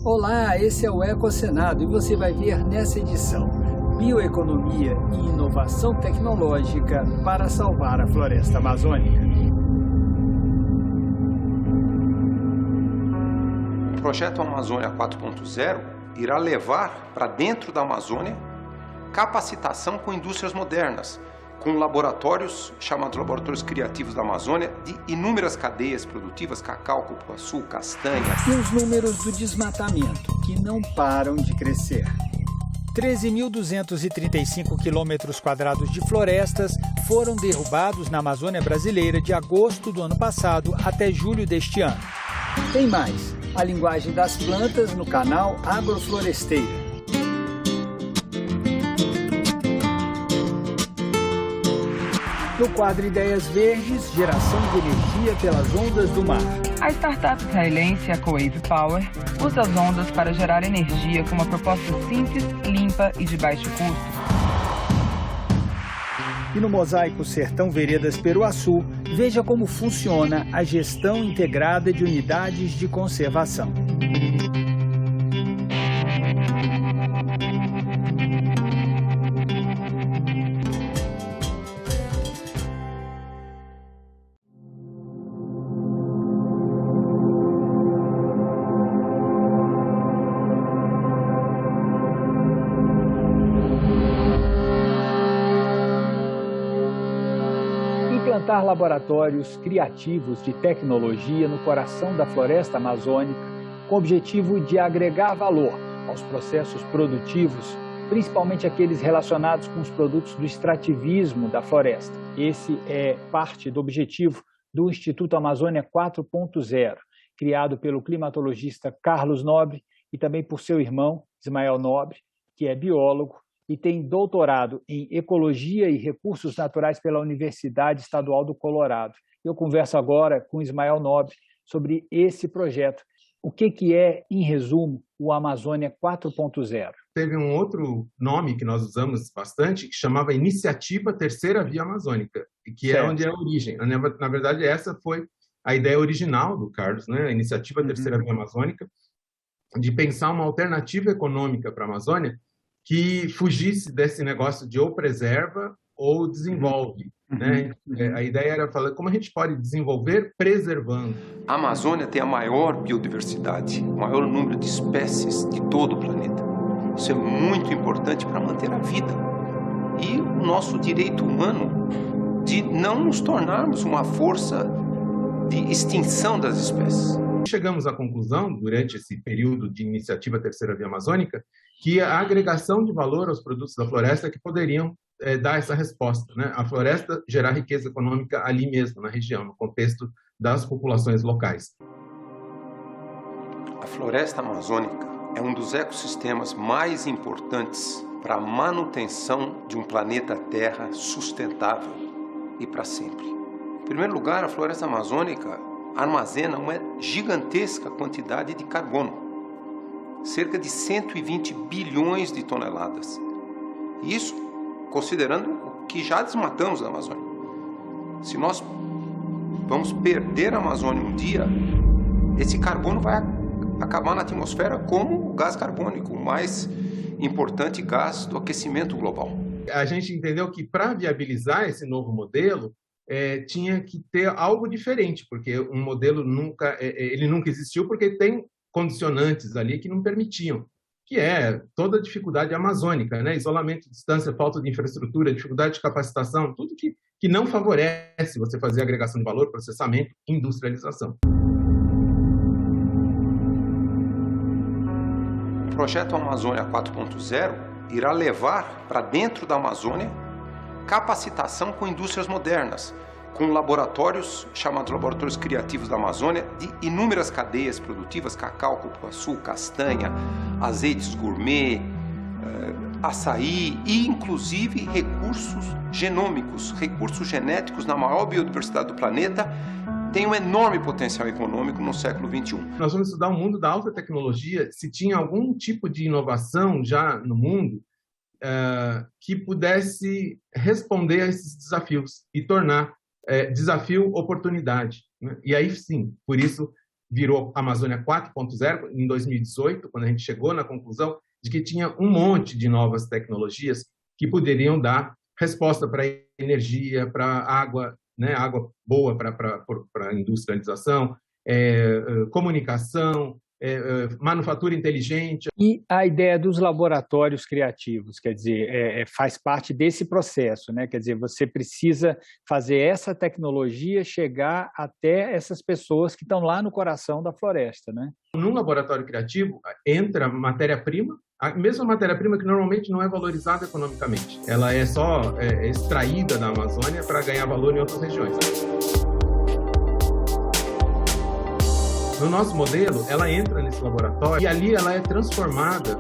Olá, esse é o Ecocenado e você vai ver nessa edição bioeconomia e inovação tecnológica para salvar a floresta amazônica. O projeto Amazônia 4.0 irá levar para dentro da Amazônia capacitação com indústrias modernas, com laboratórios chamados Laboratórios Criativos da Amazônia, de inúmeras cadeias produtivas, cacau, cupuaçu, castanha. E os números do desmatamento, que não param de crescer. 13.235 quilômetros quadrados de florestas foram derrubados na Amazônia brasileira de agosto do ano passado até julho deste ano. Tem mais, a linguagem das plantas no canal Agrofloresteira. No quadro Ideias Verdes, geração de energia pelas ondas do mar. A startup israelense, a Coave Power, usa as ondas para gerar energia com uma proposta simples, limpa e de baixo custo. E no Mosaico Sertão Veredas Peruaçu, veja como funciona a gestão integrada de unidades de conservação. Implantar laboratórios criativos de tecnologia no coração da floresta amazônica, com o objetivo de agregar valor aos processos produtivos, principalmente aqueles relacionados com os produtos do extrativismo da floresta. Esse é parte do objetivo do Instituto Amazônia 4.0, criado pelo climatologista Carlos Nobre e também por seu irmão, Ismael Nobre, que é biólogo e tem doutorado em Ecologia e Recursos Naturais pela Universidade Estadual do Colorado. Eu converso agora com Ismael Nobre sobre esse projeto. O que é, em resumo, o Amazônia 4.0? Teve um outro nome que nós usamos bastante, que chamava Iniciativa Terceira Via Amazônica, que é onde é a origem. Na verdade, essa foi a ideia original do Carlos, né? A Iniciativa Terceira Via Amazônica, de pensar uma alternativa econômica para a Amazônia que fugisse desse negócio de ou preserva ou desenvolve. Né? A ideia era falar como a gente pode desenvolver preservando. A Amazônia tem a maior biodiversidade, o maior número de espécies de todo o planeta. Isso é muito importante para manter a vida. E o nosso direito humano de não nos tornarmos uma força de extinção das espécies. Chegamos à conclusão, durante esse período de Iniciativa Terceira Via Amazônica, que a agregação de valor aos produtos da floresta que poderiam dar essa resposta, né? A floresta gerar riqueza econômica ali mesmo, na região, no contexto das populações locais. A floresta amazônica é um dos ecossistemas mais importantes para a manutenção de um planeta Terra sustentável e para sempre. Em primeiro lugar, a floresta amazônica armazena uma gigantesca quantidade de carbono. Cerca de 120 bilhões de toneladas. Isso considerando o que já desmatamos na Amazônia. Se nós vamos perder a Amazônia um dia, esse carbono vai acabar na atmosfera como o gás carbônico, o mais importante gás do aquecimento global. A gente entendeu que para viabilizar esse novo modelo, tinha que ter algo diferente, porque um modelo nunca existiu, porque tem condicionantes ali que não permitiam, que é toda a dificuldade amazônica, né? Isolamento, distância, falta de infraestrutura, dificuldade de capacitação, tudo que não favorece você fazer agregação de valor, processamento, industrialização. O projeto Amazônia 4.0 irá levar para dentro da Amazônia capacitação com indústrias modernas, com laboratórios chamados Laboratórios Criativos da Amazônia, de inúmeras cadeias produtivas, cacau, cupuaçu, castanha, azeites gourmet, açaí e, inclusive, recursos genômicos, recursos genéticos na maior biodiversidade do planeta, tem um enorme potencial econômico no século XXI. Nós vamos estudar o mundo da alta tecnologia, se tinha algum tipo de inovação já no mundo que pudesse responder a esses desafios e tornar desafio oportunidade, né? E aí sim, por isso virou Amazônia 4.0 em 2018, quando a gente chegou na conclusão de que tinha um monte de novas tecnologias que poderiam dar resposta para energia, para água, né, água boa para industrialização, comunicação, manufatura inteligente. E a ideia dos laboratórios criativos, quer dizer, faz parte desse processo, né? Quer dizer, você precisa fazer essa tecnologia chegar até essas pessoas que estão lá no coração da floresta, né? Num laboratório criativo, entra matéria-prima, a mesma matéria-prima que normalmente não é valorizada economicamente. Ela é só extraída da Amazônia para ganhar valor em outras regiões. No nosso modelo, ela entra nesse laboratório e ali ela é transformada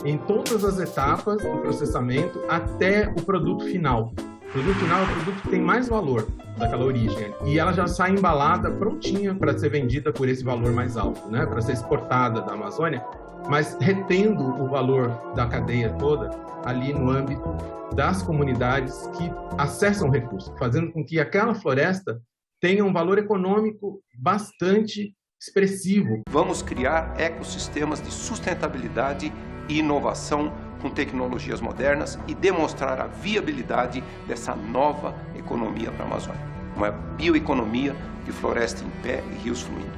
em todas as etapas do processamento até o produto final. O produto final é o produto que tem mais valor daquela origem. E ela já sai embalada, prontinha para ser vendida por esse valor mais alto, né? Para ser exportada da Amazônia, mas retendo o valor da cadeia toda ali no âmbito das comunidades que acessam o recurso, fazendo com que aquela floresta tenha um valor econômico bastante expressivo. Vamos criar ecossistemas de sustentabilidade e inovação com tecnologias modernas e demonstrar a viabilidade dessa nova economia para a Amazônia. Uma bioeconomia de floresta em pé e rios fluindo.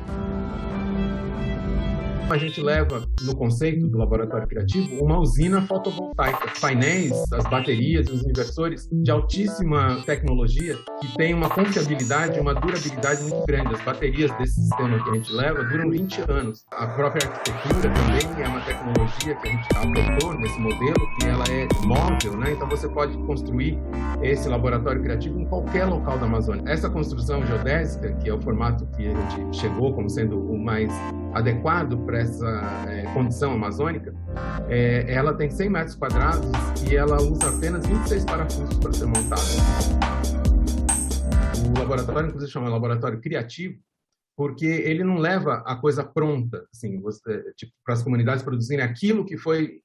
A gente leva, no conceito do laboratório criativo, uma usina fotovoltaica. Painéis, as baterias, os inversores de altíssima tecnologia que tem uma confiabilidade, uma durabilidade muito grande. As baterias desse sistema que a gente leva duram 20 anos. A própria arquitetura também é uma tecnologia que a gente adotou nesse modelo, que ela é móvel, né? Então você pode construir esse laboratório criativo em qualquer local da Amazônia. Essa construção geodésica, que é o formato que a gente chegou como sendo o mais adequado para essa condição amazônica, ela tem 100 metros quadrados e ela usa apenas 26 parafusos para ser montada. O laboratório, inclusive, chama laboratório criativo, porque ele não leva a coisa pronta, assim, para as comunidades produzirem aquilo que foi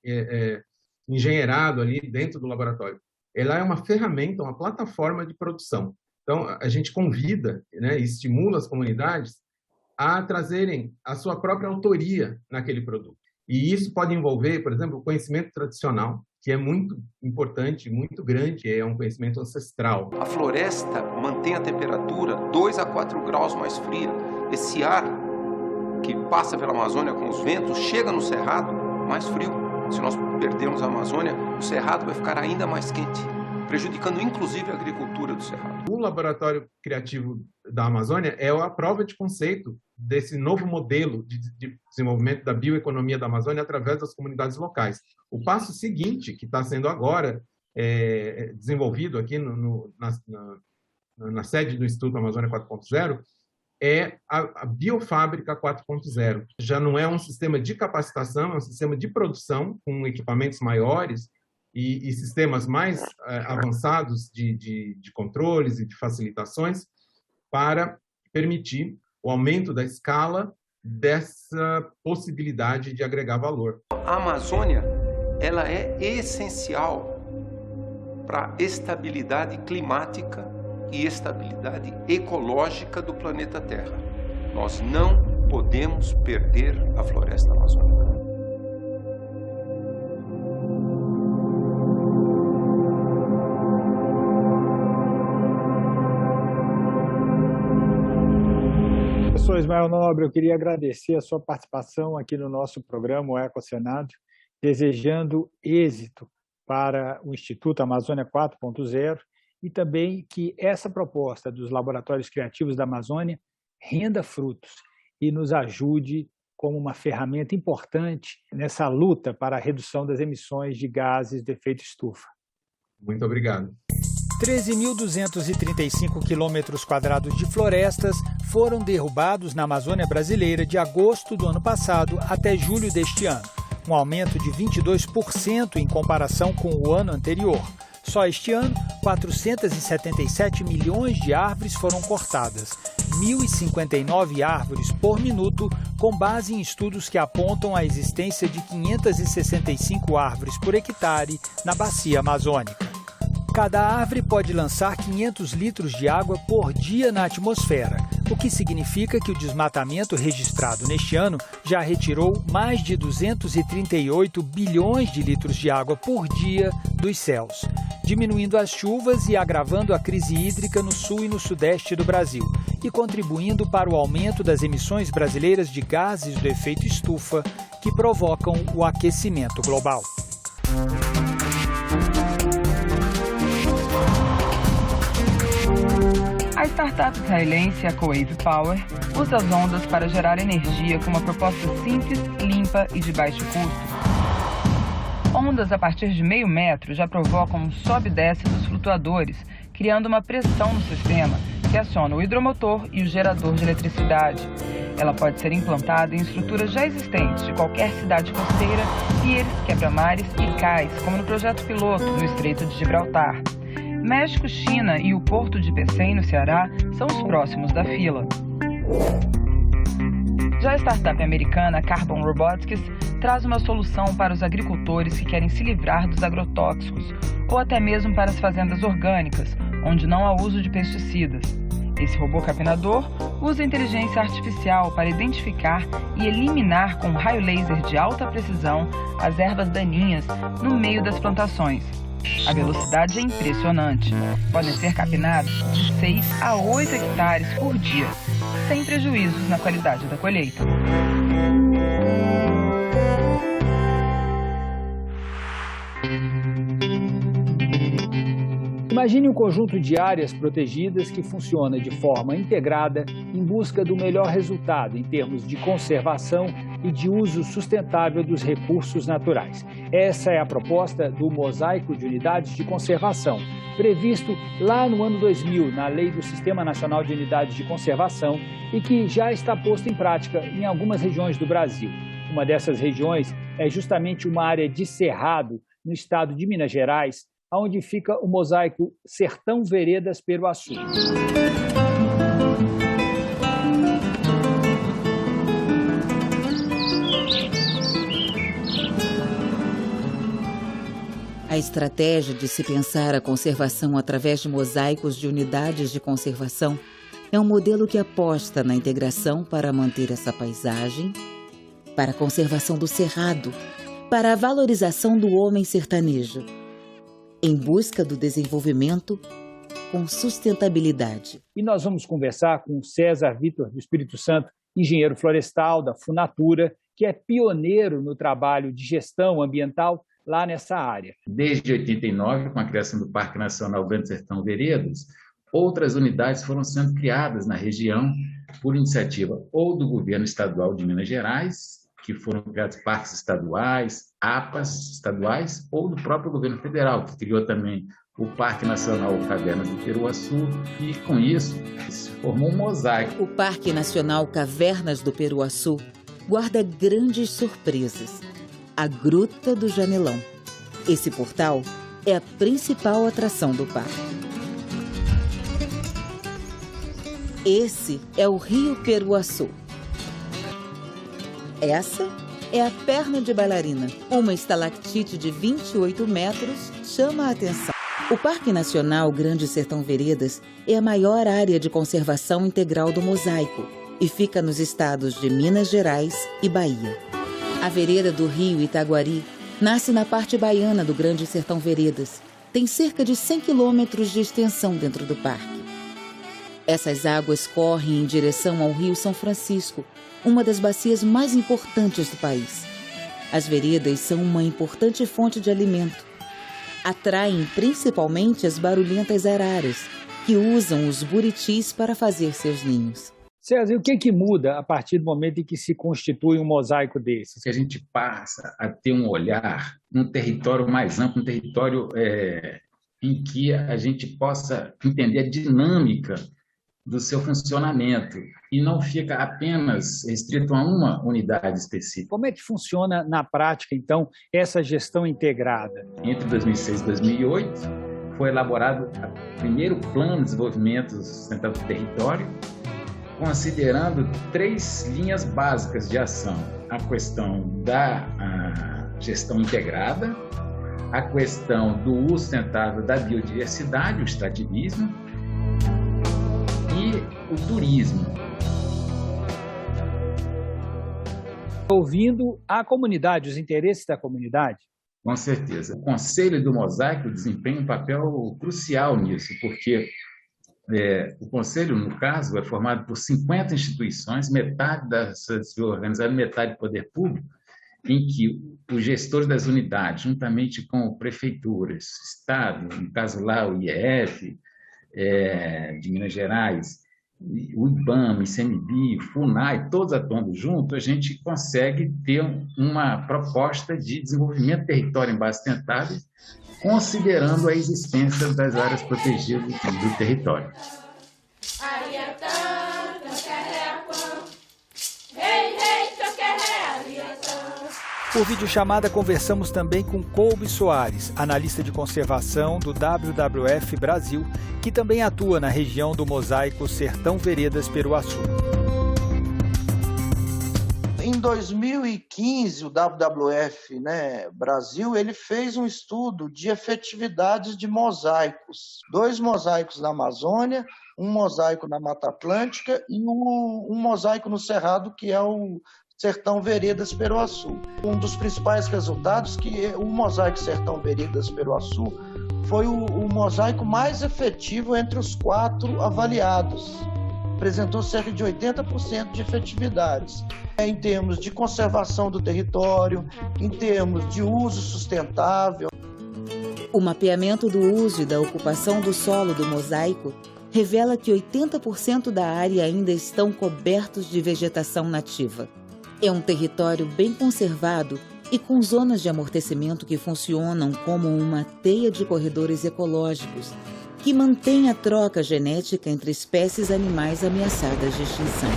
engenheirado ali dentro do laboratório. Ela é uma ferramenta, uma plataforma de produção. Então, a gente convida, né, e estimula as comunidades a trazerem a sua própria autoria naquele produto. E isso pode envolver, por exemplo, o conhecimento tradicional, que é muito importante, muito grande, é um conhecimento ancestral. A floresta mantém a temperatura 2 a 4 graus mais fria. Esse ar que passa pela Amazônia com os ventos chega no cerrado mais frio. Se nós perdermos a Amazônia, o cerrado vai ficar ainda mais quente, prejudicando inclusive a agricultura do cerrado. O laboratório criativo da Amazônia é a prova de conceito desse novo modelo de desenvolvimento da bioeconomia da Amazônia através das comunidades locais. O passo seguinte, que está sendo agora desenvolvido aqui na sede do Instituto Amazônia 4.0, é a Biofábrica 4.0. Já não é um sistema de capacitação, é um sistema de produção com equipamentos maiores e sistemas mais avançados de controles e de facilitações para permitir o aumento da escala dessa possibilidade de agregar valor. A Amazônia, ela é essencial para a estabilidade climática e estabilidade ecológica do planeta Terra. Nós não podemos perder a floresta amazônica. Professor Ismael Nobre, eu queria agradecer a sua participação aqui no nosso programa, o Ecocenário, desejando êxito para o Instituto Amazônia 4.0 e também que essa proposta dos laboratórios criativos da Amazônia renda frutos e nos ajude como uma ferramenta importante nessa luta para a redução das emissões de gases de efeito estufa. Muito obrigado. 13.235 quilômetros quadrados de florestas foram derrubados na Amazônia brasileira de agosto do ano passado até julho deste ano, um aumento de 22% em comparação com o ano anterior. Só este ano, 477 milhões de árvores foram cortadas, 1.059 árvores por minuto, com base em estudos que apontam a existência de 565 árvores por hectare na bacia amazônica. Cada árvore pode lançar 500 litros de água por dia na atmosfera, o que significa que o desmatamento registrado neste ano já retirou mais de 238 bilhões de litros de água por dia dos céus, diminuindo as chuvas e agravando a crise hídrica no sul e no sudeste do Brasil, e contribuindo para o aumento das emissões brasileiras de gases do efeito estufa que provocam o aquecimento global. A startup israelense Wave Power usa as ondas para gerar energia com uma proposta simples, limpa e de baixo custo. Ondas a partir de meio metro já provocam um sobe e desce dos flutuadores, criando uma pressão no sistema que aciona o hidromotor e o gerador de eletricidade. Ela pode ser implantada em estruturas já existentes de qualquer cidade costeira, piers, quebra-mares e cais, como no projeto piloto no Estreito de Gibraltar. México, China e o Porto de Pecém, no Ceará, são os próximos da fila. Já a startup americana Carbon Robotics traz uma solução para os agricultores que querem se livrar dos agrotóxicos, ou até mesmo para as fazendas orgânicas, onde não há uso de pesticidas. Esse robô capinador usa inteligência artificial para identificar e eliminar com raio laser de alta precisão as ervas daninhas no meio das plantações. A velocidade é impressionante. Podem ser capinados de 6 a 8 hectares por dia, sem prejuízos na qualidade da colheita. Imagine um conjunto de áreas protegidas que funciona de forma integrada em busca do melhor resultado em termos de conservação e de uso sustentável dos recursos naturais. Essa é a proposta do Mosaico de Unidades de Conservação, previsto lá no ano 2000 na Lei do Sistema Nacional de Unidades de Conservação e que já está posto em prática em algumas regiões do Brasil. Uma dessas regiões é justamente uma área de cerrado no estado de Minas Gerais, onde fica o mosaico Sertão Veredas Peruaçu. A estratégia de se pensar a conservação através de mosaicos de unidades de conservação é um modelo que aposta na integração para manter essa paisagem, para a conservação do cerrado, para a valorização do homem sertanejo, em busca do desenvolvimento com sustentabilidade. E nós vamos conversar com César Vitor do Espírito Santo, engenheiro florestal da Funatura, que é pioneiro no trabalho de gestão ambiental lá nessa área. Desde 89, com a criação do Parque Nacional Grande Sertão Veredas, outras unidades foram sendo criadas na região por iniciativa ou do governo estadual de Minas Gerais, que foram criados parques estaduais, APAs estaduais, ou do próprio governo federal, que criou também o Parque Nacional Cavernas do Peruaçu, e com isso se formou um mosaico. O Parque Nacional Cavernas do Peruaçu guarda grandes surpresas. A Gruta do Janelão. Esse portal é a principal atração do parque. Esse é o Rio Peruaçu. Essa é a Perna de Bailarina. Uma estalactite de 28 metros chama a atenção. O Parque Nacional Grande Sertão Veredas é a maior área de conservação integral do mosaico e fica nos estados de Minas Gerais e Bahia. A vereda do rio Itaguari nasce na parte baiana do Grande Sertão Veredas. Tem cerca de 100 quilômetros de extensão dentro do parque. Essas águas correm em direção ao Rio São Francisco, uma das bacias mais importantes do país. As veredas são uma importante fonte de alimento. Atraem principalmente as barulhentas araras, que usam os buritis para fazer seus ninhos. César, e o que muda a partir do momento em que se constitui um mosaico desses? Que a gente passa a ter um olhar num território mais amplo, um território em que a gente possa entender a dinâmica do seu funcionamento e não fica apenas restrito a uma unidade específica. Como é que funciona na prática, então, essa gestão integrada? Entre 2006 e 2008, foi elaborado o primeiro plano de desenvolvimento sustentável do território, considerando 3 linhas básicas de ação: a questão da gestão integrada, a questão do uso sustentável da biodiversidade, o extrativismo, e o turismo. Ouvindo a comunidade, os interesses da comunidade? Com certeza. O Conselho do Mosaico desempenha um papel crucial nisso, porque o Conselho, no caso, é formado por 50 instituições, metade dessas organizadas, metade do poder público, em que os gestores das unidades, juntamente com prefeituras, Estado, no caso lá o IEF, de Minas Gerais, o IBAMA, ICMBio, FUNAI, todos atuando juntos, a gente consegue ter uma proposta de desenvolvimento do território em bases sustentáveis, considerando a existência das áreas protegidas do território. Por videochamada, conversamos também com Colby Soares, analista de conservação do WWF Brasil, que também atua na região do Mosaico Sertão Veredas Peruaçu. Em 2015, o WWF Brasil ele fez um estudo de efetividades de mosaicos. 2 mosaicos na Amazônia, um mosaico na Mata Atlântica e um mosaico no Cerrado, que é o Sertão Veredas Peruaçu. Um dos principais resultados que o mosaico Sertão Veredas Peruaçu foi o mosaico mais efetivo entre os 4 avaliados. Apresentou cerca de 80% de efetividades em termos de conservação do território, em termos de uso sustentável. O mapeamento do uso e da ocupação do solo do mosaico revela que 80% da área ainda estão cobertos de vegetação nativa. É um território bem conservado e com zonas de amortecimento que funcionam como uma teia de corredores ecológicos que mantém a troca genética entre espécies animais ameaçadas de extinção.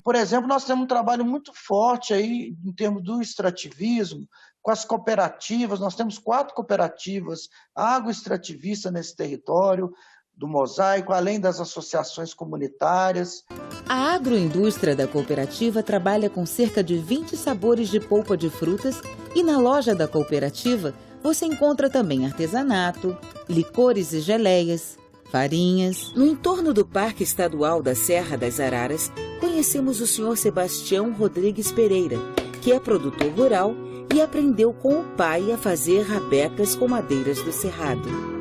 Por exemplo, nós temos um trabalho muito forte aí em termos do extrativismo, com as cooperativas. Nós temos 4 cooperativas agroextrativistas nesse território do mosaico, além das associações comunitárias. A agroindústria da cooperativa trabalha com cerca de 20 sabores de polpa de frutas e na loja da cooperativa você encontra também artesanato, licores e geleias, farinhas. No entorno do Parque Estadual da Serra das Araras, conhecemos o Sr. Sebastião Rodrigues Pereira, que é produtor rural e aprendeu com o pai a fazer rabecas com madeiras do cerrado.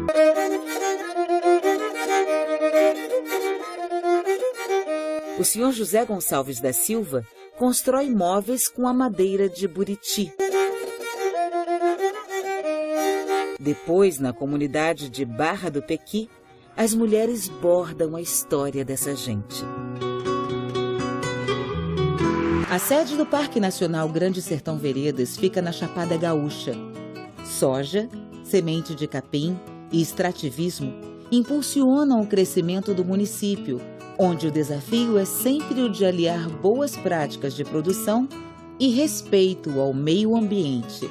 O Sr. José Gonçalves da Silva constrói móveis com a madeira de buriti. Depois, na comunidade de Barra do Pequi, as mulheres bordam a história dessa gente. A sede do Parque Nacional Grande Sertão Veredas fica na Chapada Gaúcha. Soja, semente de capim e extrativismo impulsionam o crescimento do município, onde o desafio é sempre o de aliar boas práticas de produção e respeito ao meio ambiente.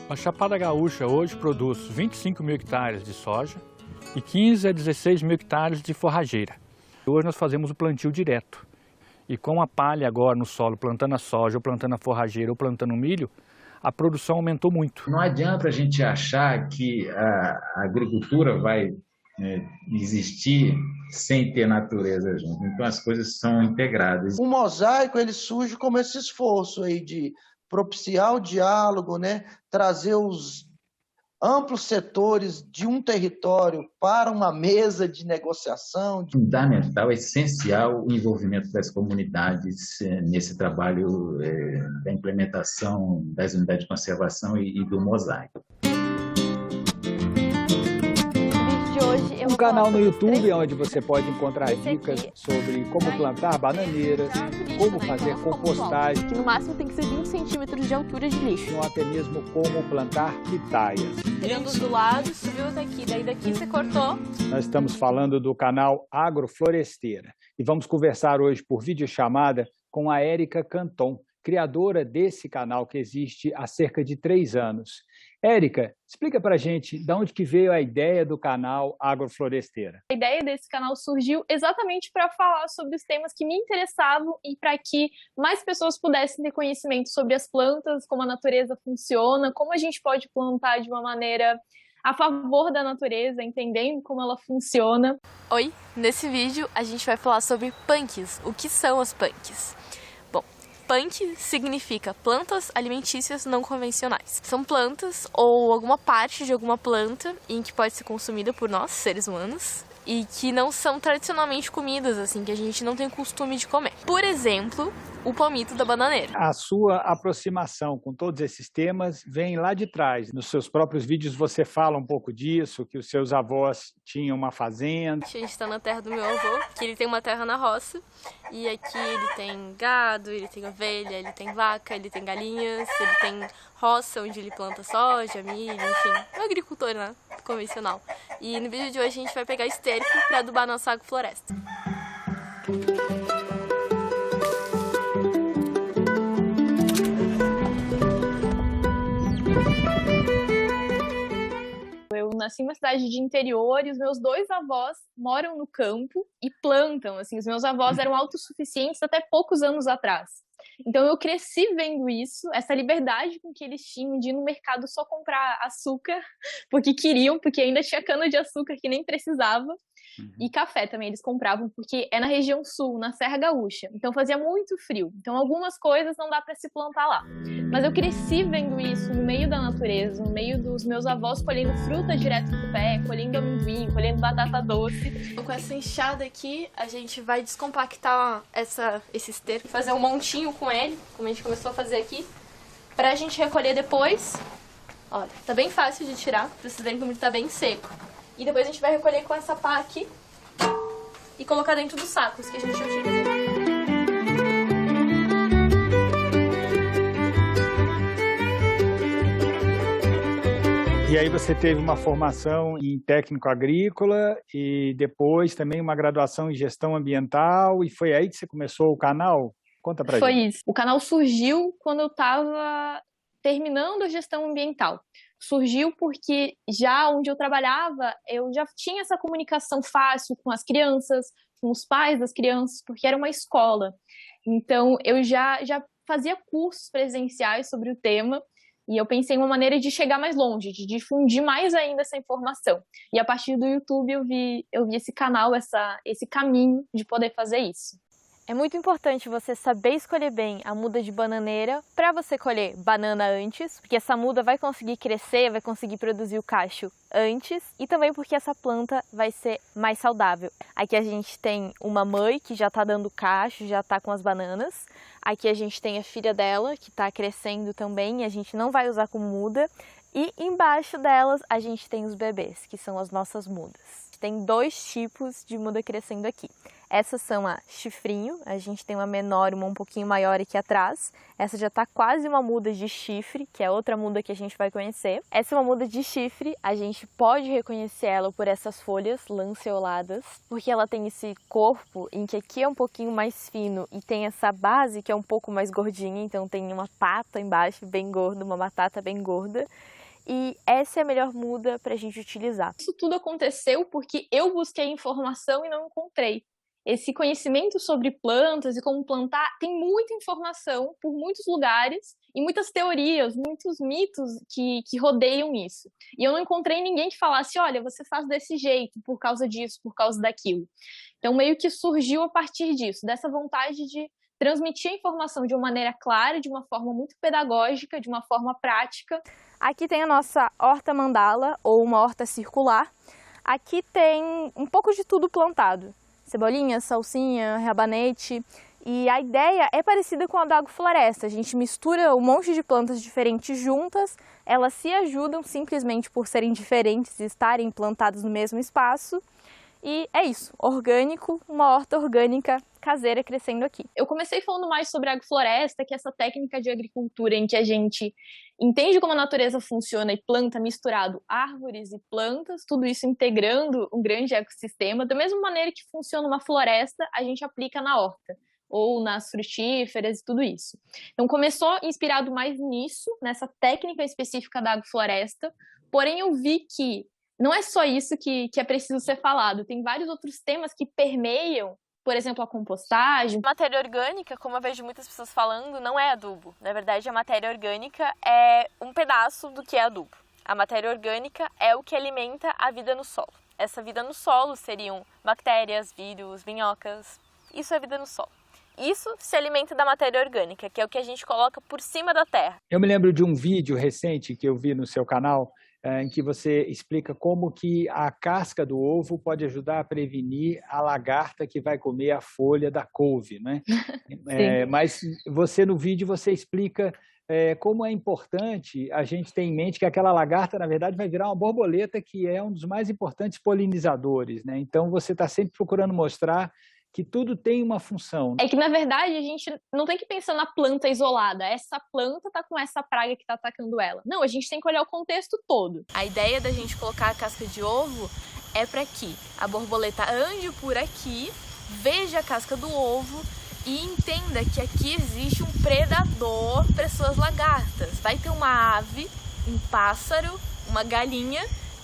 A Chapada Gaúcha hoje produz 25 mil hectares de soja e 15 a 16 mil hectares de forrageira. Hoje nós fazemos o plantio direto. E com a palha agora no solo, plantando a soja, ou plantando a forrageira, ou plantando o milho, a produção aumentou muito. Não adianta a gente achar que a agricultura vai existir sem ter natureza junto. Então as coisas são integradas. O mosaico ele surge como esse esforço aí de propiciar o diálogo, trazer os amplos setores de um território para uma mesa de negociação. Fundamental, essencial o envolvimento das comunidades nesse trabalho da implementação das unidades de conservação e do mosaico. Um canal no YouTube onde você pode encontrar dicas sobre como plantar bananeiras, como fazer compostagem. Que no máximo tem que ser 20 centímetros de altura de lixo. Ou até mesmo como plantar pitaias. Tirando do lado, subiu até aqui, daí daqui você cortou. Nós estamos falando do canal Agrofloresteira e vamos conversar hoje por videochamada com a Érica Canton, criadora desse canal que existe há cerca de 3 anos. Érica, explica pra gente de onde que veio a ideia do canal Agrofloresteira. A ideia desse canal surgiu exatamente para falar sobre os temas que me interessavam e para que mais pessoas pudessem ter conhecimento sobre as plantas, como a natureza funciona, como a gente pode plantar de uma maneira a favor da natureza, entendendo como ela funciona. Oi, nesse vídeo a gente vai falar sobre punks. O que são as punks? Bom, punk significa plantas alimentícias não convencionais. São plantas ou alguma parte de alguma planta em que pode ser consumida por nós, seres humanos, e que não são tradicionalmente comidas, assim, que a gente não tem costume de comer. Por exemplo, o palmito da bananeira. A sua aproximação com todos esses temas vem lá de trás. Nos seus próprios vídeos você fala um pouco disso, que os seus avós tinham uma fazenda. A gente está na terra do meu avô, que ele tem uma terra na roça, e aqui ele tem gado, ele tem ovelha, ele tem vaca, ele tem galinhas, ele tem roça onde ele planta soja, milho, enfim, é um agricultor, né? Convencional. E no vídeo de hoje a gente vai pegar esterco para adubar nossa agrofloresta. Eu nasci em uma cidade de interior e os meus 2 avós moram no campo e plantam. Assim, os meus avós eram autossuficientes até poucos anos atrás. Então eu cresci vendo isso, essa liberdade com que eles tinham de ir no mercado só comprar açúcar, porque queriam, porque ainda tinha cana de açúcar que nem precisava. E café também eles compravam, porque é na região sul, na Serra Gaúcha. Então fazia muito frio. Então algumas coisas não dá para se plantar lá. Mas eu cresci vendo isso no meio da natureza, no meio dos meus avós colhendo fruta direto do pé, colhendo amendoim, colhendo batata doce. Com essa enxada aqui, a gente vai descompactar esse esterco, fazer um montinho com ele, como a gente começou a fazer aqui, pra gente recolher depois. Olha, tá bem fácil de tirar, pra vocês verem como ele tá bem seco. E depois a gente vai recolher com essa pá aqui e colocar dentro dos sacos que a gente utiliza. E aí você teve uma formação em técnico agrícola e depois também uma graduação em gestão ambiental, e foi aí que você começou o canal? Conta pra gente. Foi isso. O canal surgiu quando eu estava terminando a gestão ambiental. Surgiu porque já onde eu trabalhava, eu já tinha essa comunicação fácil com as crianças, com os pais das crianças, porque era uma escola. Então, eu já fazia cursos presenciais sobre o tema, e eu pensei em uma maneira de chegar mais longe, de difundir mais ainda essa informação. E a partir do YouTube eu vi esse canal, esse caminho de poder fazer isso. É muito importante você saber escolher bem a muda de bananeira para você colher banana antes, porque essa muda vai conseguir crescer, vai conseguir produzir o cacho antes, e também porque essa planta vai ser mais saudável. Aqui a gente tem uma mãe que já está dando cacho, já está com as bananas. Aqui a gente tem a filha dela que está crescendo também, e a gente não vai usar como muda. E embaixo delas a gente tem os bebês, que são as nossas mudas. Tem 2 tipos de muda crescendo aqui. Essas são a chifrinho, a gente tem uma menor e uma um pouquinho maior aqui atrás. Essa já está quase uma muda de chifre, que é outra muda que a gente vai conhecer. Essa é uma muda de chifre, a gente pode reconhecer ela por essas folhas lanceoladas, porque ela tem esse corpo em que aqui é um pouquinho mais fino e tem essa base que é um pouco mais gordinha, então tem uma pata embaixo bem gorda, uma batata bem gorda. E essa é a melhor muda para a gente utilizar. Isso tudo aconteceu porque eu busquei informação e não encontrei. Esse conhecimento sobre plantas e como plantar tem muita informação por muitos lugares e muitas teorias, muitos mitos que rodeiam isso. E eu não encontrei ninguém que falasse, olha, você faz desse jeito, por causa disso, por causa daquilo. Então meio que surgiu a partir disso, dessa vontade de transmitir a informação de uma maneira clara, de uma forma muito pedagógica, de uma forma prática. Aqui tem a nossa horta mandala, ou uma horta circular. Aqui tem um pouco de tudo plantado. Cebolinha, salsinha, rabanete, e a ideia é parecida com a da agrofloresta. A gente mistura um monte de plantas diferentes juntas, elas se ajudam simplesmente por serem diferentes e estarem plantadas no mesmo espaço. E é isso, orgânico, uma horta orgânica caseira crescendo aqui. Eu comecei falando mais sobre a agrofloresta, que é essa técnica de agricultura em que a gente entende como a natureza funciona e planta misturado árvores e plantas, tudo isso integrando um grande ecossistema. Da mesma maneira que funciona uma floresta, a gente aplica na horta, ou nas frutíferas e tudo isso. Então começou inspirado mais nisso, nessa técnica específica da agrofloresta, porém eu vi que não é só isso que é preciso ser falado, tem vários outros temas que permeiam, por exemplo, a compostagem. Matéria orgânica, como eu vejo muitas pessoas falando, não é adubo. Na verdade, a matéria orgânica é um pedaço do que é adubo. A matéria orgânica é o que alimenta a vida no solo. Essa vida no solo seriam bactérias, vírus, minhocas. Isso é vida no solo. Isso se alimenta da matéria orgânica, que é o que a gente coloca por cima da terra. Eu me lembro de um vídeo recente que eu vi no seu canal, em que você explica como que a casca do ovo pode ajudar a prevenir a lagarta que vai comer a folha da couve, né? Mas você no vídeo você explica como é importante a gente ter em mente que aquela lagarta, na verdade, vai virar uma borboleta que é um dos mais importantes polinizadores, né? Então, você está sempre procurando mostrar que tudo tem uma função. É que, na verdade, a gente não tem que pensar na planta isolada. Essa planta tá com essa praga que tá atacando ela. Não, a gente tem que olhar o contexto todo. A ideia da gente colocar a casca de ovo é para que a borboleta ande por aqui, veja a casca do ovo e entenda que aqui existe um predador para suas lagartas. Vai ter uma ave, um pássaro, uma galinha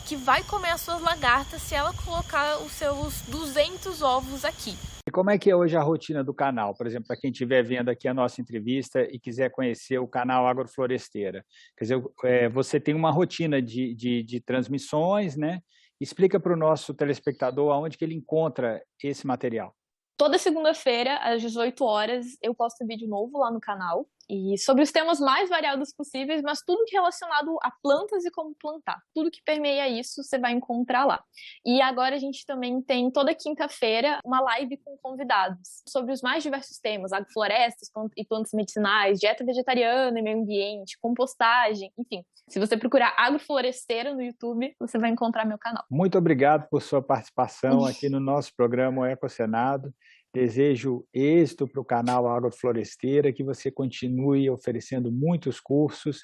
que vai comer as suas lagartas se ela colocar os seus 200 ovos aqui. E como é que é hoje a rotina do canal? Por exemplo, para quem estiver vendo aqui a nossa entrevista e quiser conhecer o canal Agrofloresteira. Quer dizer, você tem uma rotina de transmissões, né? Explica para o nosso telespectador aonde que ele encontra esse material. Toda segunda-feira, às 18 horas, eu posto vídeo novo lá no canal. E sobre os temas mais variados possíveis, mas tudo que é relacionado a plantas e como plantar. Tudo que permeia isso, você vai encontrar lá. E agora a gente também tem, toda quinta-feira, uma live com convidados sobre os mais diversos temas, agroflorestas e plantas medicinais, dieta vegetariana e meio ambiente, compostagem, enfim. Se você procurar Agrofloresteira no YouTube, você vai encontrar meu canal. Muito obrigado por sua participação aqui no nosso programa Ecocenado. Desejo êxito para o canal Agrofloresteira, que você continue oferecendo muitos cursos,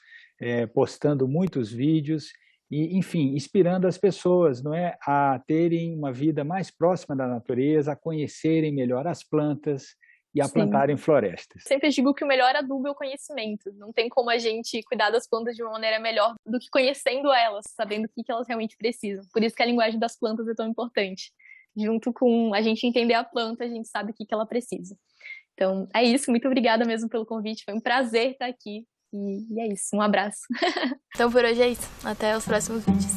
postando muitos vídeos e, enfim, inspirando as pessoas, não é, a terem uma vida mais próxima da natureza, a conhecerem melhor as plantas e a plantarem florestas. Sempre digo que o melhor adubo é o conhecimento. Não tem como a gente cuidar das plantas de uma maneira melhor do que conhecendo elas, sabendo o que elas realmente precisam. Por isso que a linguagem das plantas é tão importante. Junto com a gente entender a planta, a gente sabe o que ela precisa. Então, é isso. Muito obrigada mesmo pelo convite. Foi um prazer estar aqui. E é isso. Um abraço. Então, por hoje é isso. Até os próximos vídeos.